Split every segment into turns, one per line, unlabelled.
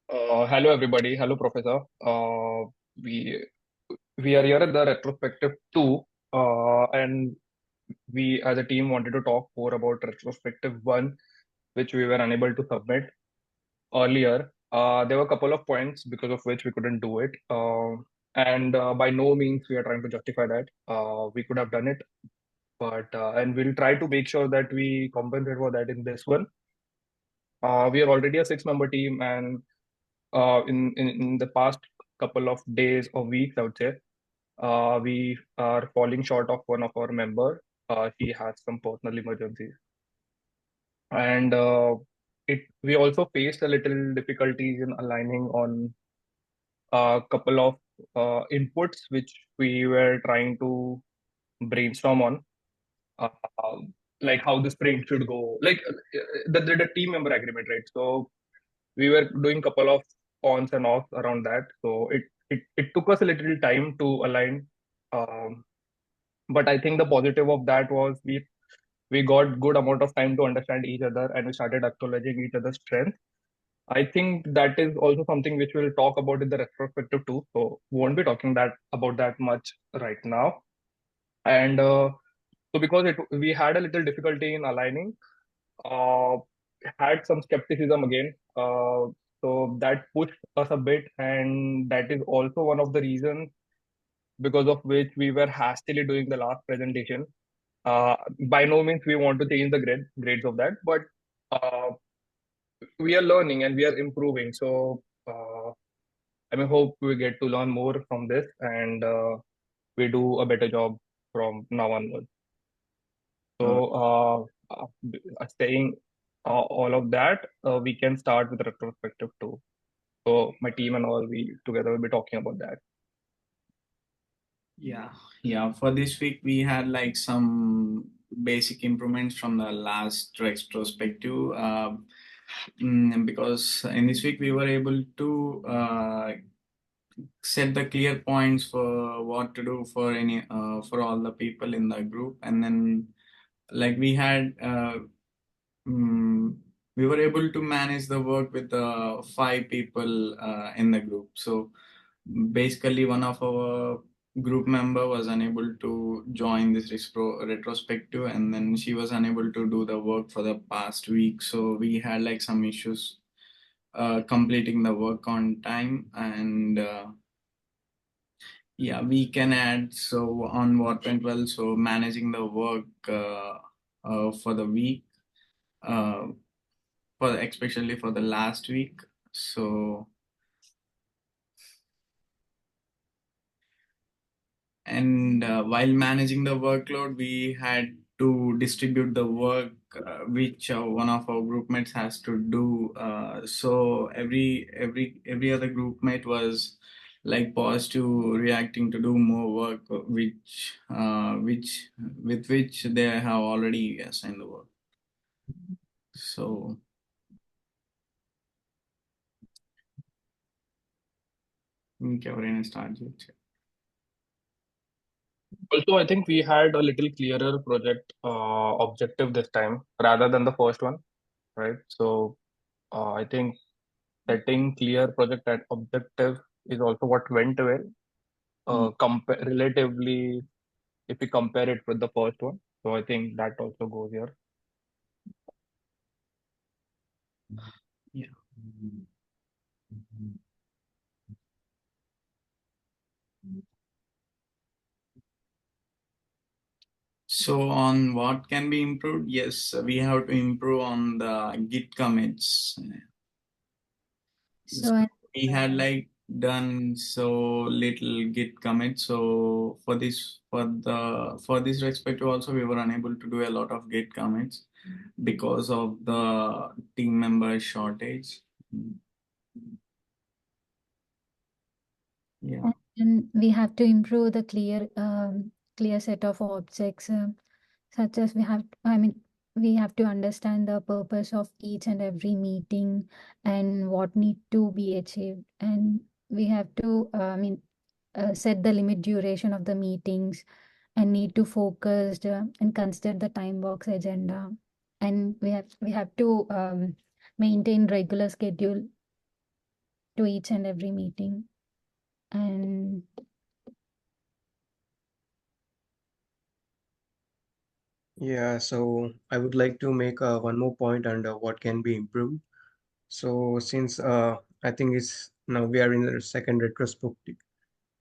Hello everybody. Hello Professor. We we are here at the retrospective two, and we as a team wanted to talk more about retrospective one, which we were unable to submit earlier. There were a couple of points because of which we couldn't do it, and by no means we are trying to justify that. We could have done it, but and we'll try to make sure that we compensate for that in this one. We are already a six-member team, and in the past couple of days or weeks, I would say, we are falling short of one of our member. He has some personal emergencies, and it we also faced a little difficulties in aligning on a couple of inputs which we were trying to brainstorm on, uh, like how the sprint should go, like the team member agreement, right? So we were doing couple of ons and offs around that. So it took us a little time to align. Um, but I think the positive of that was we got good amount of time to understand each other and we started acknowledging each other's strength. I think that is also something which we'll talk about in the retrospective too. So won't be talking that about that much right now. And so because we had a little difficulty in aligning, uh, had some skepticism again. So that pushed us a bit, and that is also one of the reasons because of which we were hastily doing the last presentation. By no means we want to change the grades of that, but uh, we are learning and we are improving. So I mean, hope we get to learn more from this, and we do a better job from now onwards. So saying all of that, we can start with retrospective too. So my team and all, we together will be talking about that.
Yeah. For this week, we had like some basic improvements from the last retrospective. Because in this week, we were able to set the clear points for what to do for for all the people in the group, and then like mm, we were able to manage the work with the five people in the group. So basically, one of our group member was unable to join this retrospective, and then she was unable to do the work for the past week. So we had like some issues completing the work on time, and yeah, we can add so on what went well. So managing the work for the week, uh, for especially for the last week. So and while managing the workload, we had to distribute the work which one of our group mates has to do. So every other group mate was like positive reacting to do more work, which with which they have already assigned the work. So ఇంకెవరైనా start చేయొచ్చు.
Also, I think we had a little clearer project objective this time rather than the first one, right? So I think setting clear project and objective is also what went well. Relatively, if we compare it with the first one, so I think that also goes here.
Yeah. So on what can be improved? Yes, we have to improve on the Git commits.
So
We had like done so little Git commit. So for this respective also we were unable to do a lot of Git commits because of the team member shortage. Yeah.
and we have to improve the clear set of objects, such as we have to understand the purpose of each and every meeting and what need to be achieved, and we have to set the limit duration of the meetings and need to focus and consider the time box agenda, and we have to maintain regular schedule. to each and every meeting. And
Yeah, so I would like to make one more point on what can be improved. So since I think it's now we are in the second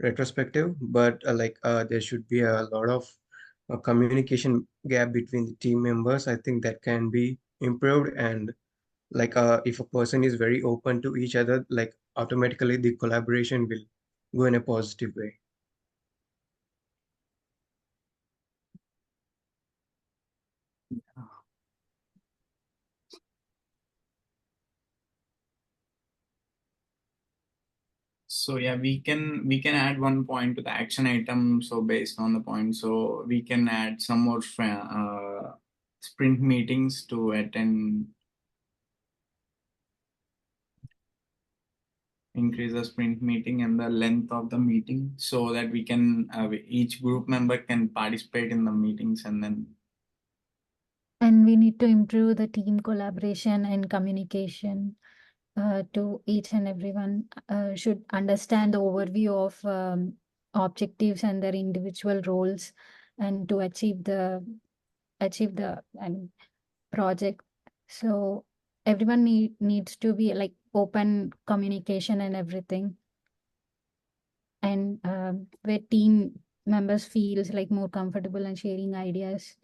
retrospective, but there should be a lot of communication gap between the team members. I think that can be improved, and if a person is very open to each other, like automatically the collaboration will go in a positive way.
So yeah, we can add one point to the action item. So based on the point, so we can add some more sprint meetings to attend, increase the sprint meeting and the length of the meeting, so that we can each group member can participate in the meetings,
and we need to improve the team collaboration and communication. To each and everyone should understand the overview of objectives and their individual roles, and to achieve the project. So everyone needs to be like open communication and everything, and where team members feels like more comfortable and sharing ideas,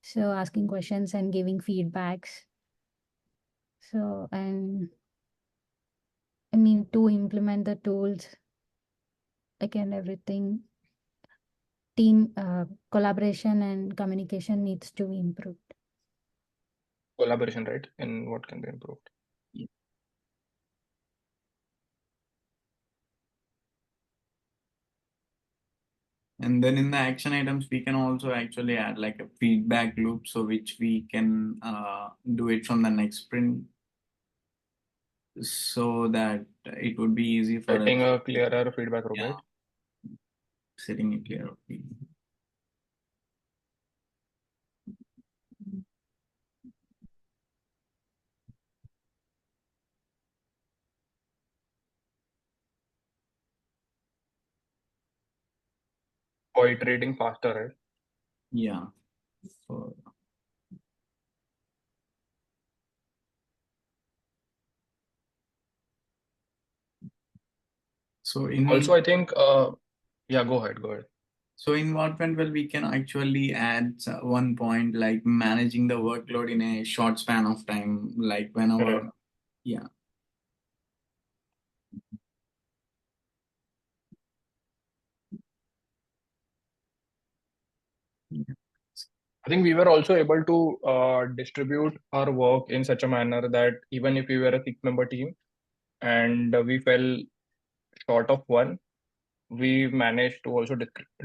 so asking questions and giving feedbacks. So, and I mean, to implement the tools, again, everything, team collaboration and communication needs to be improved.
Collaboration, right? And what can be improved?
and then in the action items we can also actually add like a feedback loop, so which we can do it from the next sprint, so that it would be easy for
Setting
us.
a clearer feedback room,
Yeah.
right?
Setting it clear.
Or iterating faster, right?
Yeah. So, so in
Also, I think, yeah, go ahead.
So in Wattpad, well, we can actually add one point like managing the workload in a short span of time, like whenever,
Right.
yeah.
I think we were also able to distribute our work in such a manner that even if we were a six-member team and we fell short of one, we managed to also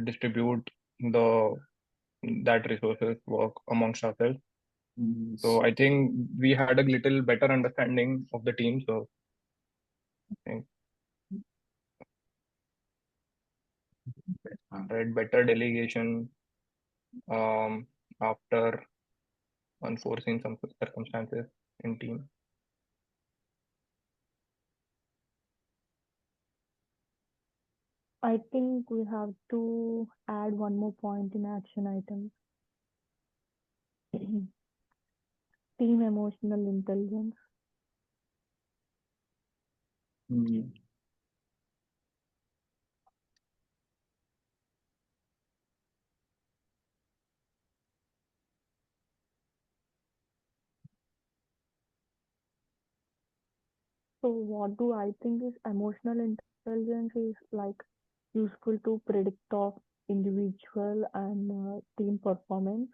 distribute the that resources work amongst ourselves. So I think we had a little better understanding of the team. So I think right, better delegation after unforeseen some circumstances in team.
I think we have to add one more point in action items. Team emotional intelligence. So what do I think is emotional intelligence is like useful to predict of individual and team performance.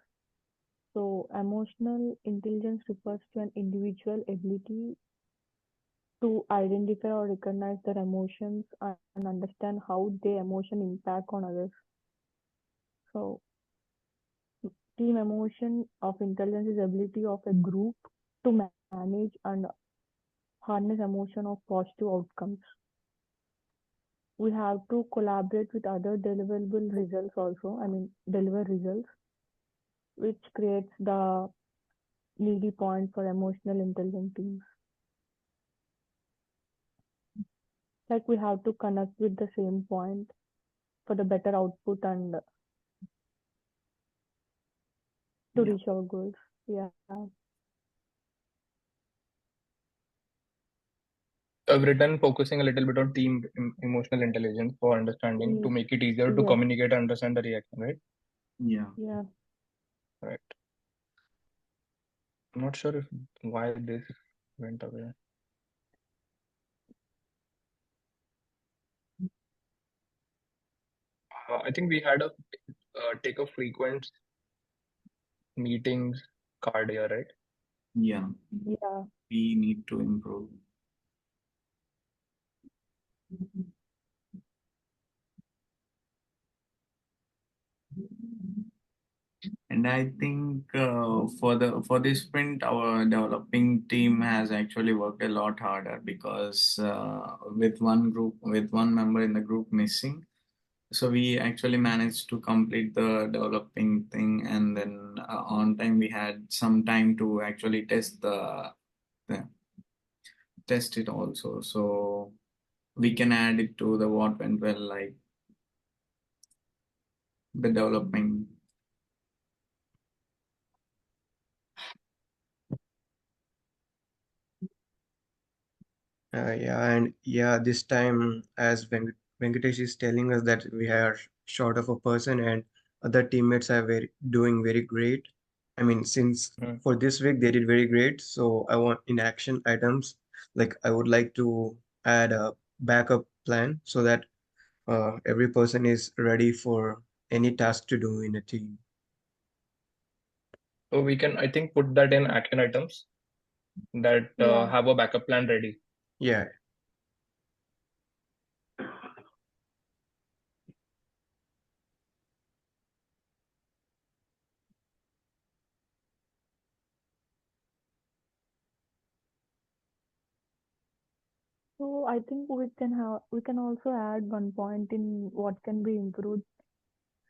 So emotional intelligence refers to an individual ability to identify or recognize their emotions and understand how their emotion impact on others. So team emotion of intelligence is ability of a group to manage and harness emotion of positive outcomes. We have to collaborate with other deliverable results also. I mean, deliver results, which creates the needy point for emotional intelligent teams. like we have to connect with the same point for the better output and to
Yeah.
reach our goals. Yeah.
I've written focusing a little bit on team emotional intelligence for understanding to make it easier to
Yes.
communicate and understand the reaction, right?
Yeah.
Yeah.
Right. I'm not sure if why this went away. I think we had a take a frequent meetings card here, right?
Yeah.
Yeah.
We need to improve. And I think for this sprint, our developing team has actually worked a lot harder because with one member in the group missing, so we actually managed to complete the developing thing, and then on time we had some time to actually test it also, so we can add it to the what went well, like the developing.
Yeah, this time, as Venkatesh is telling us that we are short of a person and other teammates are doing very great. I mean, since for this week they did very great, so I want in action items, like I would like to add a backup plan so that every person is ready for any task to do in a team.
So we can, I think, put that in action items that
Yeah.
have a backup plan ready.
Yeah.
So I think we can also add one point in what can be improved.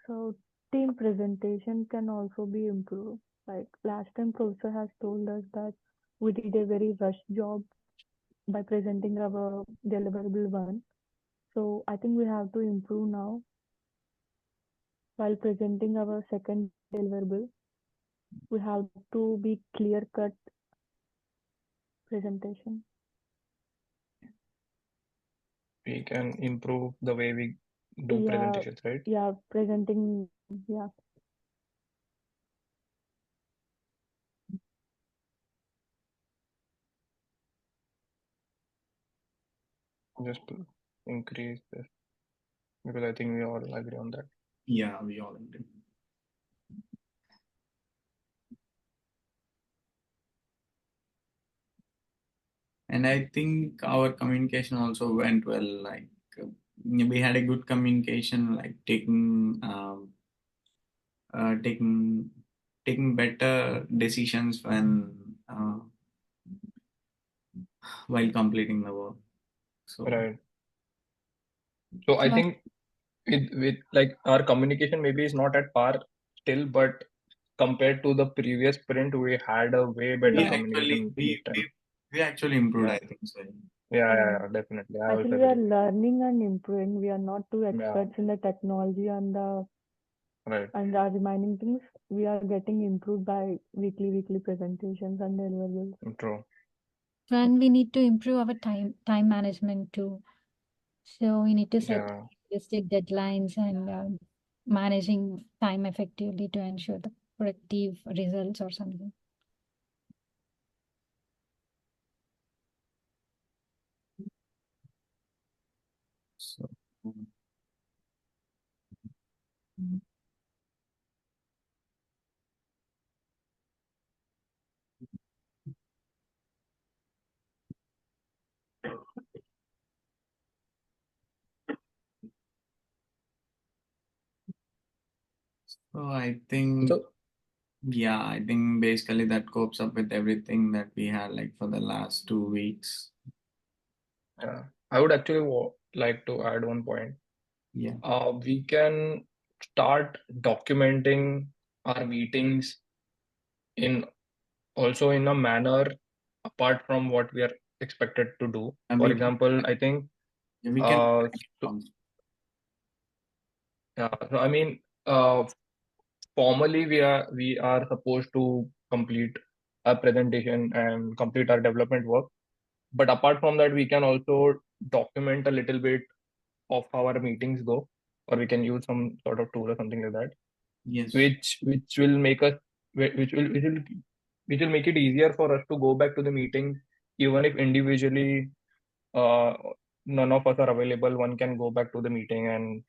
So team presentation can also be improved. Like last time professor has told us that we did a very rush job by presenting our deliverable one. So I think we have to improve now while presenting our second deliverable. We have to be clear cut presentation.
We can improve the way we do
Yeah.
presentations, right?
Yeah. Presenting. Yeah.
Just to increase this, because I think we all agree on that.
Yeah, we all agree. And I think our communication also went well. Like we had a good communication, like taking better decisions while completing the work. So
Right. So I think with like our communication maybe is not at par still, but compared to the previous sprint, we had a way better
Yeah.
communication this time.
we actually improved,
Yeah.
I think so.
Yeah, definitely. I also
Actually, we are
agree.
learning and improving. We are not too
Yeah,
experts in the technology
right.
and our remaining things. We are getting improved by weekly presentations and deliverables.
True.
And we need to improve our time management too. So we need to set
Yeah,
realistic deadlines and managing time effectively to ensure the productive results or something.
So I think
so
yeah, I think basically that copes up with everything that we had like for the last 2 weeks.
yeah, I would actually like to add one point.
Yeah.
We can start documenting our meetings in also in a manner apart from what we are expected to do.
And
For
we can
example, I think
We can.
So, yeah, so I mean, formally we are supposed to complete our presentation and complete our development work. But apart from that, we can also document a little bit of how our meetings go, or we can use some sort of tool or something like that,
Yes.
which will make us which will make it easier for us to go back to the meeting, even if individually none of us are available. One can go back to the meeting and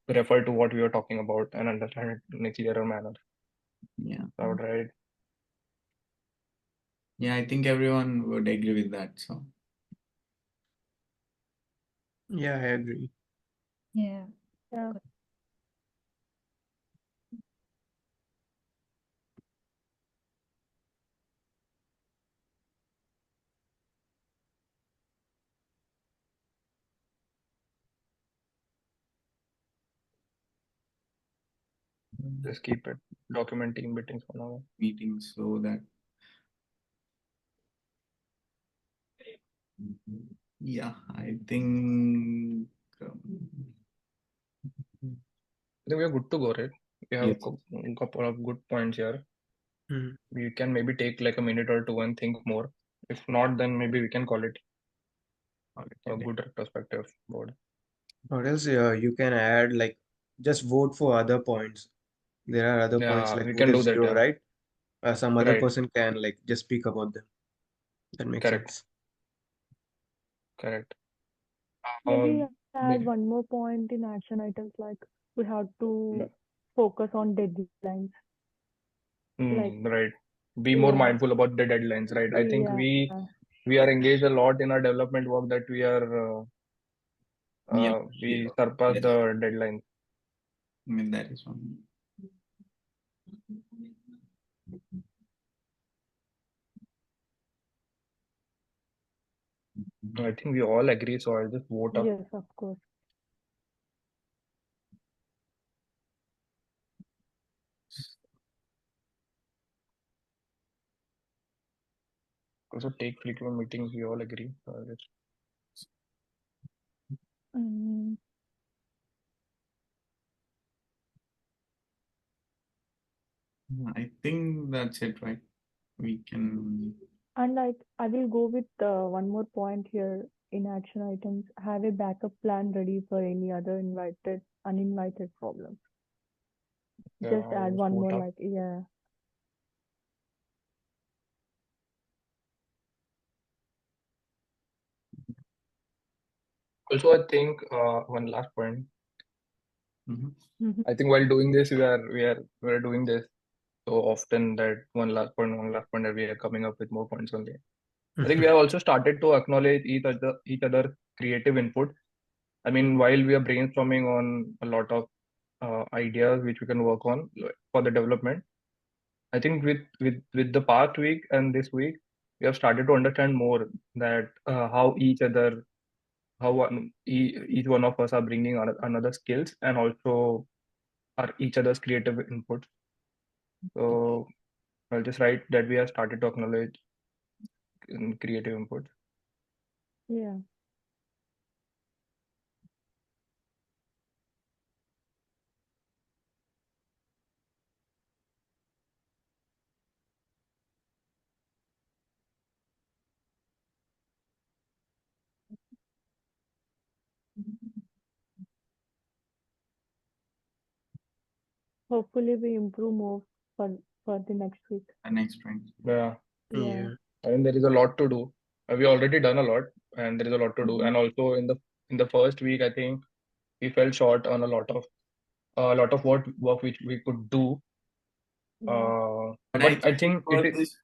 refer to what we were talking about and understand it in a clearer manner.
Yeah.
I would write.
Yeah, I think everyone would agree with that. So
Yeah, I agree.
Yeah.
Yeah.
Just keep it documenting meetings for now.
meetings so that yeah, I think
I think we are good to go, right? We have
yes.
a couple of good points here.
Hmm.
We can maybe take like a minute or two and think more. If not, then maybe we can call it a good retrospective board.
Or else you can add like just vote for other points. There are other points
Yeah,
like
we
what
can do
is
that.
zero,
Yeah,
right? Some other
right.
person can like just speak about them. That makes
Correct.
sense.
Correct.
Maybe
Um,
add
maybe.
one more point in action items, like we have
Yeah.
to focus on deadlines. Like,
Right. Be more
yeah,
mindful about the deadlines, right? I think
yeah,
we are engaged a lot in our development work that
Yeah,
we surpass
yes.
the deadline.
I mean that is one.
I think we all agree, so I'll just vote up.
yes, of course.
Also take frequent meetings, we all agree. So I'll just
Mm,
I think that's it, right? We can.
and like, I will go with one more point here in action items. Have a backup plan ready for any other uninvited problems. Just
I'll
add
just
one
vote
more,
up.
like, yeah,
Also, I think one last point.
Mhm.
I think while doing this, we are doing this so often that one last point that we are coming up with more points only. I think we have also started to acknowledge each other creative input. I mean, while we are brainstorming on a lot of ideas which we can work on for the development, I think with the past week and this week, we have started to understand more that how each one of us are bringing another skills and also are each other's creative inputs. So I'll just write that we have started to acknowledge creative inputs.
yeah, hopefully we improve more for the next week.
The next point.
Yeah,
Yeah.
Yeah.
I mean there is a lot to do. We already done a lot, and there is a lot to do.
Mhm.
And also in the first week, I think we fell short on a lot of what work which we could do.
Yeah.
But I
But I
think
think
for
it is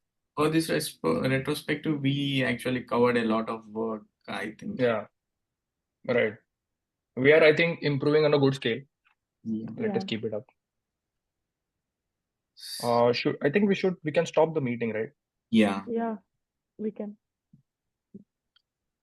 this retrospective, we actually covered a lot of work, I think.
yeah, right. We are, I think, improving on a good scale.
Yeah.
Let us
Yeah.
keep it up. We can stop the meeting, right?
Yeah.
Yeah. We can.